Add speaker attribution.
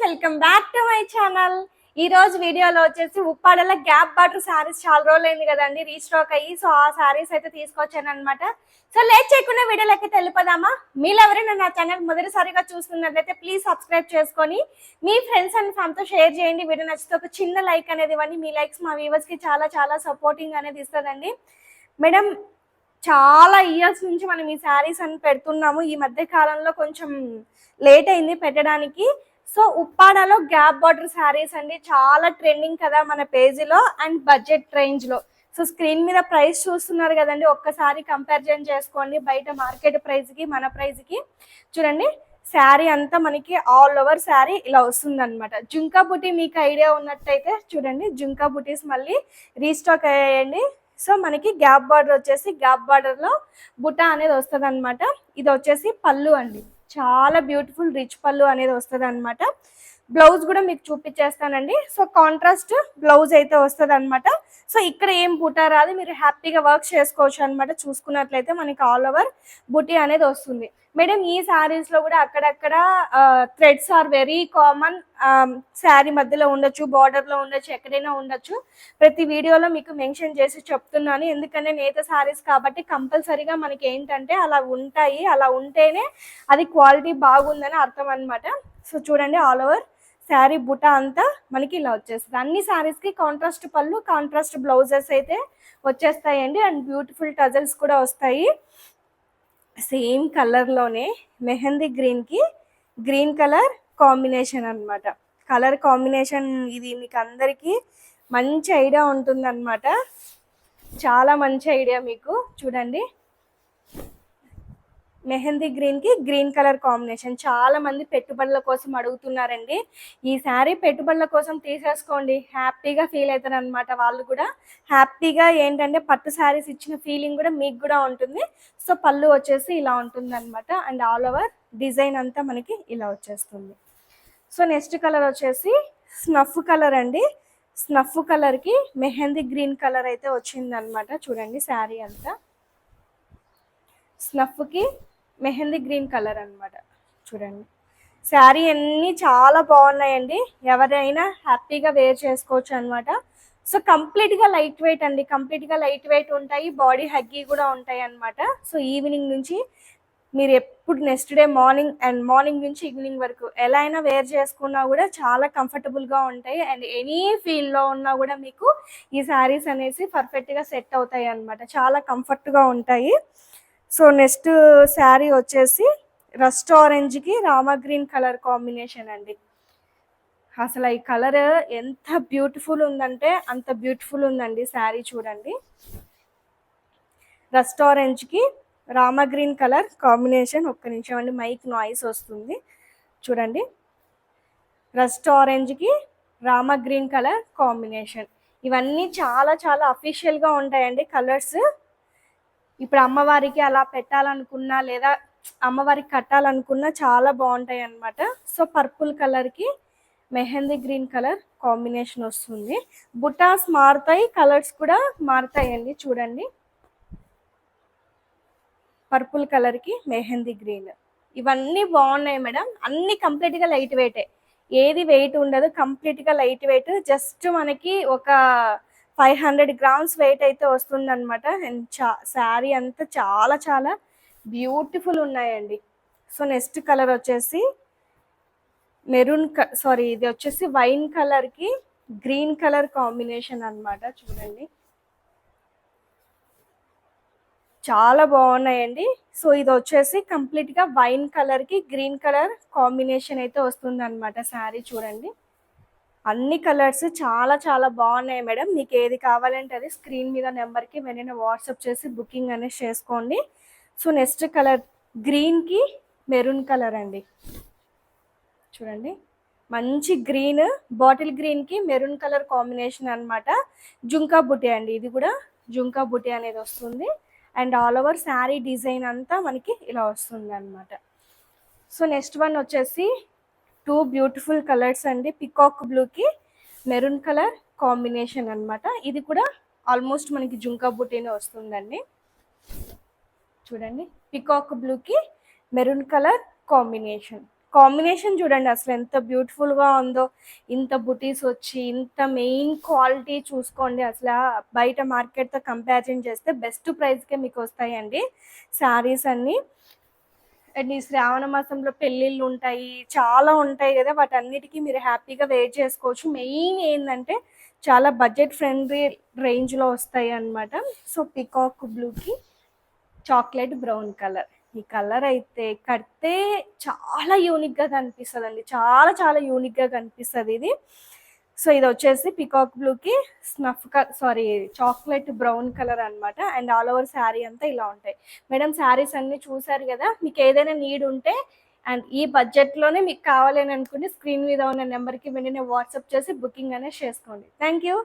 Speaker 1: Welcome back to my channel. ఈ రోజు వీడియోలో వచ్చేసి ఉప్పాడల గ్యాప్ బార్డర్ శారీస్ చాలా రోజులైంది కదండి రీస్టాక్ అయ్యి. సో ఆ శారీస్ అయితే తీసుకొచ్చాను అనమాట. సో లేట్ చేయకుండా వీడియోలోకి వెళ్ళిపోదామా. మీరు ఎవరైనా నా ఛానల్ మొదటిసారిగా చూస్తున్నట్లయితే ప్లీజ్ సబ్స్క్రైబ్ చేసుకొని మీ ఫ్రెండ్స్ అండ్ ఫ్యామిలీతో షేర్ చేయండి. వీడియో నచ్చితే ఒక చిన్న లైక్ అనేది ఇవ్వండి. మీ లైక్స్ మా వ్యూవర్స్ కి చాలా చాలా సపోర్టింగ్ అనేది ఇస్తుందండి. మేడం చాలా ఇయర్స్ నుంచి మనం ఈ శారీస్ అని పెడుతున్నాము. ఈ మధ్య కాలంలో కొంచెం లేట్ అయింది పెట్టడానికి. సో ఉప్పాడలో గ్యాప్ బార్డర్ శారీస్ అండి, చాలా ట్రెండింగ్ కదా మన పేజీలో అండ్ బడ్జెట్ రేంజ్ లో. సో స్క్రీన్ మీద ప్రైస్ చూస్తున్నారు కదండి, ఒక్కసారి కంపారిజన్ చేసుకోండి బయట మార్కెట్ ప్రైస్ కి మన ప్రైస్ కి. చూడండి శారీ అంతా మనకి ఆల్ ఓవర్ శారీ ఇలా వస్తుంది అనమాట. జుంకా బుటీ మీకు ఐడియా ఉన్నట్టయితే చూడండి, జుంకా బుటీస్ మళ్ళీ రీస్టాక్ అయ్యాయండి. సో మనకి గ్యాప్ బార్డర్ వచ్చేసి గ్యాప్ బార్డర్ లో బుటా అనేది వస్తుంది అనమాట. ఇది వచ్చేసి పళ్ళు అండి, చాలా బ్యూటిఫుల్ రిచ్ పళ్ళు అనేది వస్తుంది అనమాట. బ్లౌజ్ కూడా మీకు చూపించేస్తానండి. సో కాంట్రాస్ట్ బ్లౌజ్ అయితే వస్తుంది అనమాట. సో ఇక్కడ ఏం బుటా రాదు, మీరు హ్యాపీగా వర్క్ చేసుకోవచ్చు అనమాట. చూసుకున్నట్లయితే మనకి ఆల్ ఓవర్ బుటీ అనేది వస్తుంది. మేడం ఈ శారీస్ లో కూడా అక్కడక్కడ threads are very common. Sari మధ్యలో ఉండొచ్చు, బార్డర్ లో ఉండొచ్చు, ఎక్కడైనా ఉండొచ్చు. ప్రతి వీడియోలో మీకు మెన్షన్ చేసి చెప్తున్నాను, ఎందుకంటే నేత శారీస్ కాబట్టి కంపల్సరీగా మనకి ఏంటంటే అలా ఉంటాయి. అలా ఉంటేనే అది క్వాలిటీ బాగుందని అర్థం అనమాట. సో చూడండి ఆల్ ఓవర్ శారీ బుటా అంతా మనకి ఇలా వచ్చేస్తుంది. అన్ని శారీస్ కి కాంట్రాస్ట్ పళ్ళు, కాంట్రాస్ట్ బ్లౌజెస్ అయితే వచ్చేస్తాయండి. అండ్ బ్యూటిఫుల్ టజల్స్ కూడా వస్తాయి. సేమ్ కలర్లోనే మెహందీ గ్రీన్కి గ్రీన్ కలర్ కాంబినేషన్ అనమాట. కలర్ కాంబినేషన్ ఇది మీకు అందరికీ మంచి ఐడియా ఉంటుందన్నమాట. చాలా మంచి ఐడియా మీకు. చూడండి మెహందీ గ్రీన్కి గ్రీన్ కలర్ కాంబినేషన్. చాలా మంది పెట్టుబడుల కోసం అడుగుతున్నారండి. ఈ శారీ పెట్టుబడుల కోసం తీసేసుకోండి, హ్యాపీగా ఫీల్ అవుతారు అనమాట. వాళ్ళు కూడా హ్యాపీగా ఏంటంటే పట్టు శారీస్ ఇచ్చిన ఫీలింగ్ కూడా మీకు కూడా ఉంటుంది. సో పళ్ళు వచ్చేసి ఇలా ఉంటుంది అనమాట. అండ్ ఆల్ ఓవర్ డిజైన్ అంతా మనకి ఇలా వచ్చేస్తుంది. సో నెక్స్ట్ కలర్ వచ్చేసి స్నఫ్ కలర్ అండి. స్నఫ్ కలర్కి మెహందీ గ్రీన్ కలర్ అయితే వచ్చింది అనమాట. చూడండి శారీ అంతా స్నఫ్కి మెహందీ గ్రీన్ కలర్ అనమాట. చూడండి శారీ అన్నీ చాలా బాగున్నాయండి, ఎవరైనా హ్యాపీగా వేర్ చేసుకోవచ్చు అనమాట. సో కంప్లీట్గా లైట్ వెయిట్ అండి, కంప్లీట్గా లైట్ వెయిట్ ఉంటాయి, బాడీ హగ్గీ కూడా ఉంటాయి అనమాట. సో ఈవినింగ్ నుంచి మీరు ఎప్పుడు నెక్స్ట్ డే మార్నింగ్ నుంచి ఈవినింగ్ వరకు ఎలా అయినా వేర్ చేసుకున్నా కూడా చాలా కంఫర్టబుల్గా ఉంటాయి. అండ్ ఎనీ ఫీల్డ్లో ఉన్నా కూడా మీకు ఈ శారీస్ అనేసి పర్ఫెక్ట్గా సెట్ అవుతాయి అనమాట. చాలా కంఫర్ట్గా ఉంటాయి. సో నెక్స్ట్ శారీ వచ్చేసి రస్ట్ ఆరెంజ్కి రామా గ్రీన్ కలర్ కాంబినేషన్ అండి. అసలు ఈ కలర్ ఎంత బ్యూటిఫుల్ ఉందంటే అంత బ్యూటిఫుల్ ఉందండి శారీ. చూడండి రస్ట్ ఆరెంజ్కి రామా గ్రీన్ కలర్ కాంబినేషన్. ఒక్క నిమిషం అండి, మైక్ నాయిస్ వస్తుంది. చూడండి రస్ట్ ఆరెంజ్కి రామా గ్రీన్ కలర్ కాంబినేషన్. ఇవన్నీ చాలా చాలా అఫీషియల్గా ఉంటాయండి కలర్స్. ఇప్పుడు అమ్మవారికి అలా పెట్టాలనుకున్నా లేదా అమ్మవారికి కట్టాలనుకున్నా చాలా బాగుంటాయి అన్నమాట. సో పర్పుల్ కలర్కి మెహందీ గ్రీన్ కలర్ కాంబినేషన్ వస్తుంది. బుటాస్ మారుతాయి, కలర్స్ కూడా మారుతాయండి. చూడండి పర్పుల్ కలర్కి మెహందీ గ్రీన్. ఇవన్నీ బాగున్నాయి మేడం, అన్ని కంప్లీట్గా లైట్ వెయిటే, ఏది వెయిట్ ఉండదు, కంప్లీట్గా లైట్ వెయిట్. జస్ట్ మనకి ఒక 500 గ్రామ్స్ వెయిట్ అయితే వస్తుంది అనమాట. అండ్ శారీ అంతా చాలా చాలా బ్యూటిఫుల్ ఉన్నాయండి. సో నెక్స్ట్ కలర్ వచ్చేసి ఇది వచ్చేసి వైన్ కలర్కి గ్రీన్ కలర్ కాంబినేషన్ అనమాట. చూడండి చాలా బాగున్నాయండి. సో ఇది వచ్చేసి కంప్లీట్గా వైన్ కలర్కి గ్రీన్ కలర్ కాంబినేషన్ అయితే వస్తుంది అనమాట శారీ. చూడండి అన్ని కలర్స్ చాలా చాలా బాగున్నాయి మేడం. మీకు ఏది కావాలంటే అది స్క్రీన్ మీద నెంబర్కి వెంటనే వాట్సాప్ చేసి బుకింగ్ అనేది చేసుకోండి. సో నెక్స్ట్ కలర్ గ్రీన్కి మెరూన్ కలర్ అండి. చూడండి మంచి గ్రీన్, బాటిల్ గ్రీన్కి మెరూన్ కలర్ కాంబినేషన్ అనమాట. జుంకా బుటీ అండి, ఇది కూడా జుంకా బుటీ అనేది వస్తుంది. And all over sari design అంతా మనకి ఇలా వస్తుంది అనమాట. సో నెక్స్ట్ వన్ వచ్చేసి టూ బ్యూటిఫుల్ కలర్స్ అండి. పికాక్ బ్లూకి మెరూన్ కలర్ కాంబినేషన్ అనమాట. ఇది కూడా ఆల్మోస్ట్ మనకి జుంకా బుటీనే వస్తుందండి. చూడండి పికాక్ బ్లూకి మెరూన్ కలర్ కాంబినేషన్. కాంబినేషన్ చూడండి అసలు ఎంత బ్యూటిఫుల్గా ఉందో. ఇంత బుటీస్ వచ్చి ఇంత మెయిన్ క్వాలిటీ చూసుకోండి. అసలు బయట మార్కెట్తో కంపారిజన్ చేస్తే బెస్ట్ ప్రైస్కే మీకు వస్తాయండి శారీస్ అన్నీ. అండ్ ఈ శ్రావణ మాసంలో పెళ్ళిళ్ళు ఉంటాయి, చాలా ఉంటాయి కదా, వాటన్నిటికీ మీరు హ్యాపీగా వేర్ చేసుకోవచ్చు. మెయిన్ ఏంటంటే చాలా బడ్జెట్ ఫ్రెండ్లీ రేంజ్లో వస్తాయి అన్నమాట. సో పికాక్ బ్లూకి చాక్లెట్ బ్రౌన్ కలర్, ఈ కలర్ అయితే కడితే చాలా యూనిక్గా కనిపిస్తుంది అండి, చాలా చాలా యూనిక్గా కనిపిస్తుంది ఇది. సో ఇది వచ్చేసి పికాక్ బ్లూకి చాక్లెట్ బ్రౌన్ కలర్ అన్నమాట. అండ్ ఆల్ ఓవర్ శారీ అంతా ఇలా ఉంటాయి. మేడం శారీస్ అన్ని చూసారు కదా, మీకు ఏదైనా నీడ్ ఉంటే అండ్ ఈ బడ్జెట్లోనే మీకు కావాలని అనుకుంటే స్క్రీన్ మీద ఉన్న నెంబర్కి వెంటనే వాట్సాప్ చేసి బుకింగ్ అనేది చేసుకోండి. Thank you.